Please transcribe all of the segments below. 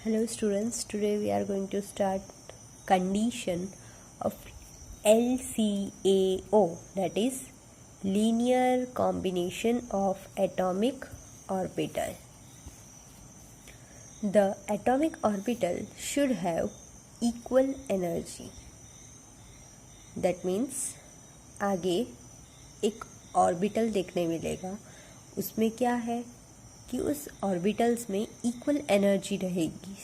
Hello students, today we are going to start condition of LCAO, that is linear combination of atomic orbital. The atomic orbital should have equal energy. That means आगे एक orbital देखने मिलेगा, उसमें क्या है कि उस orbitals में इक्वल एनर्जी रहेगी.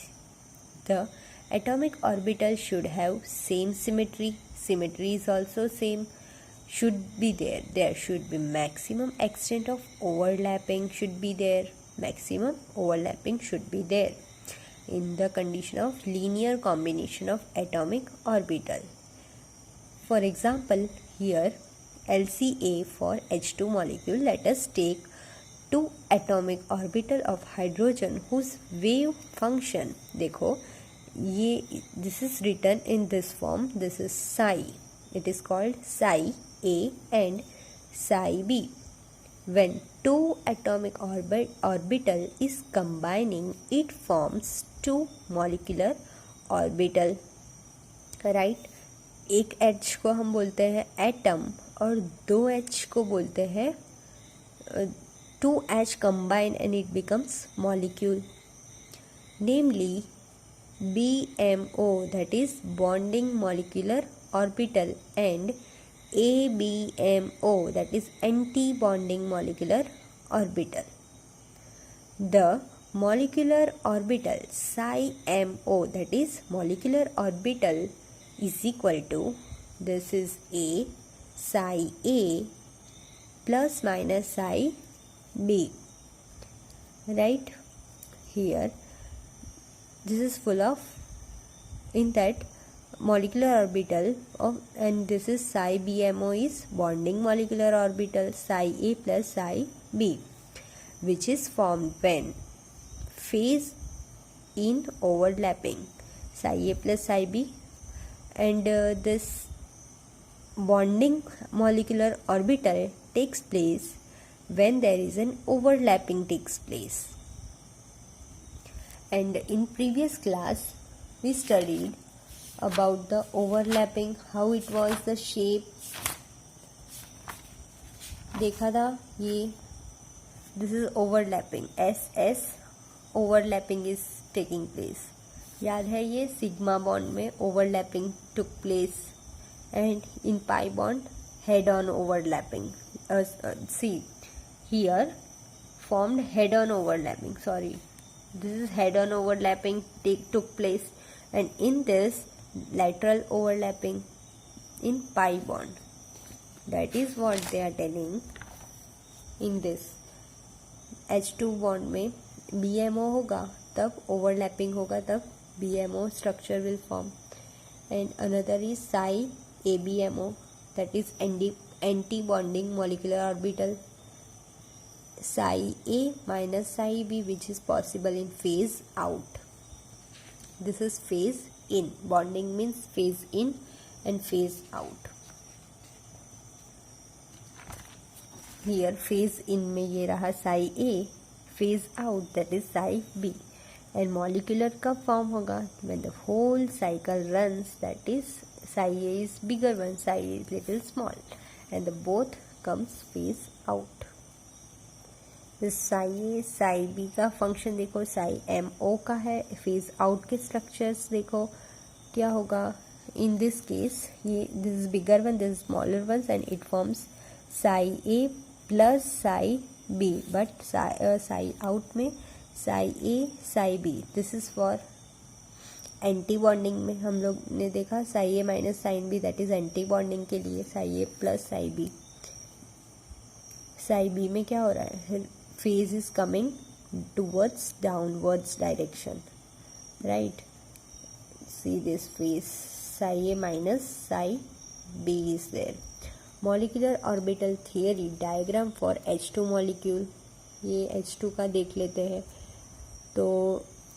The atomic orbital should have same symmetry is also same, should be there should be maximum extent of overlapping should be there, maximum overlapping should be there in the condition of linear combination of atomic orbital. For example, here LCA for H2 molecule, let us take two atomic orbital of hydrogen whose wave function, देखो ये this is written in this form, this is psi, it is called psi A and psi B. When two atomic orbital is combining, it forms two molecular orbital, right? एक H को हम बोलते हैं atom और दो H को बोलते हैं 2H combine and it becomes molecule, namely BMO, that is bonding molecular orbital, and ABMO, that is anti-bonding molecular orbital. The molecular orbital psi MO, that is molecular orbital, is equal to, this is A, psi A plus minus psi B, right? Here this is full of, in that molecular orbital of, and this is psi BMO is bonding molecular orbital psi A plus psi B, which is formed when phase in overlapping psi A plus psi B, and this bonding molecular orbital takes place when there is an overlapping takes place. And in previous class we studied about the overlapping, how it was the shape, देखा था ये, this is overlapping, SS overlapping is taking place. याद है ये sigma bond में overlapping took place, and in pi bond head on overlapping. See here formed head on overlapping, sorry, this is head on overlapping took place, and in this lateral overlapping in pi bond. That is what they are telling. In this H2 bond में BMO होगा तब overlapping होगा, तब BMO structure will form, and another is psi ABMO, that is anti-bonding molecular orbital, psi A minus psi B, which is possible in phase out. This is phase in, bonding means phase in and phase out. Here phase in में ये रहा psi A, phase out that is psi B, and molecular कब form होगा, when the whole cycle runs, that is psi A is bigger one, psi A is little small, and the both comes phase out. इस psi A psi B का function देखो, psi MO का है, phase out के structures देखो क्या होगा. In this case ये this is bigger one, this is smaller one, and it forms psi A plus psi B, but psi out में psi A psi B. This is for anti bonding में हम लोग ने देखा psi A minus sin B, that is anti bonding के लिए psi A plus psi B. psi B में क्या हो रहा है, phase is coming towards downwards direction, right? See this phase, psi A minus psi B is there. Molecular orbital theory diagram for H2 molecule, ये H2 का देख लेते हैं. तो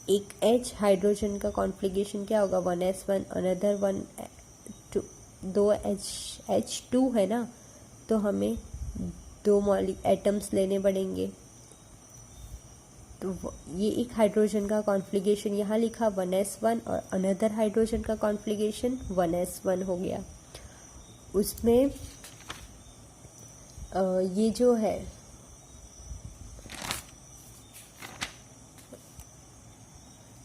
एक H हाइड्रोजन का कॉन्फ्लिगेशन क्या होगा, 1s1 अनदर 1 दो H2 है ना, तो हमें दो एटम्स लेने पड़ेंगे. तो ये एक हाइड्रोजन का कॉन्फ्लिगेशन यहाँ लिखा 1s1 और अनदर हाइड्रोजन का कॉन्फ्लिगेशन 1s1 हो गया। उसमें ये जो है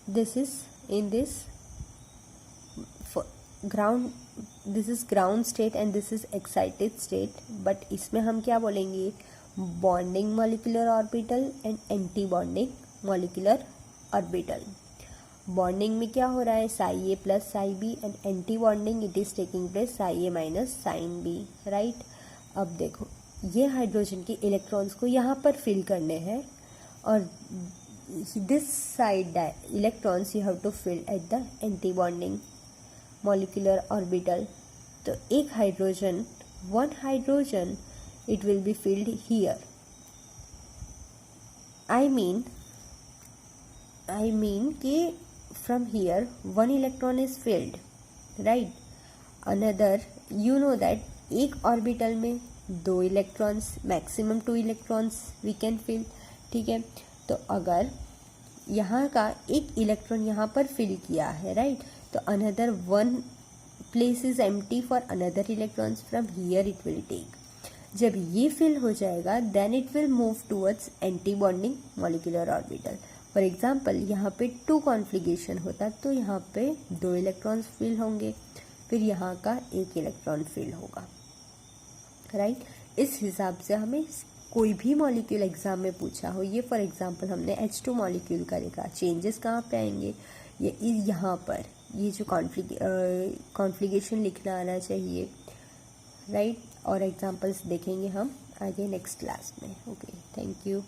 this is in this ground, this is ground state and this is excited state, but इसमें हम क्या बोलेंगे, bonding molecular orbital and anti bonding molecular orbital। bonding में क्या हो रहा है, psi a plus psi b, and anti bonding it is taking place psi a minus sin b, right। अब देखो ये हाइड्रोजन के इलेक्ट्रॉन्स को यहाँ पर फिल करने हैं और this side electrons you have to fill at the anti bonding molecular orbital। तो एक hydrogen, one hydrogen it will be filled here, I mean कि from here one electron is filled, right। another you know that एक orbital में 2 electrons, maximum 2 electrons we can fill, ठीक है। तो अगर यहाँ का एक इलेक्ट्रॉन यहाँ पर फिल किया है, राइट, तो another 1 place is empty for another electrons, from here it will take. जब ये फिल हो जाएगा then it will move towards anti bonding molecular orbital. For example यहाँ पे 2 कॉन्फ्लिगेशन होता तो यहाँ पे 2 इलेक्ट्रॉन्स फिल होंगे, फिर यहाँ का 1 इलेक्ट्रॉन फिल होगा, राइट। इस हिसाब से हमें कोई भी मॉलिक्यूल एग्जाम में पूछा हो, ये फॉर एग्जांपल हमने H2 मॉलिक्यूल का लिखा, चेंजेस कहाँ पे आएंगे, ये यहाँ पर ये जो कॉन्फ्लिगेशन लिखना आना चाहिए, राइट। और एग्जांपल्स देखेंगे हम आगे नेक्स्ट क्लास में। Okay, thank you.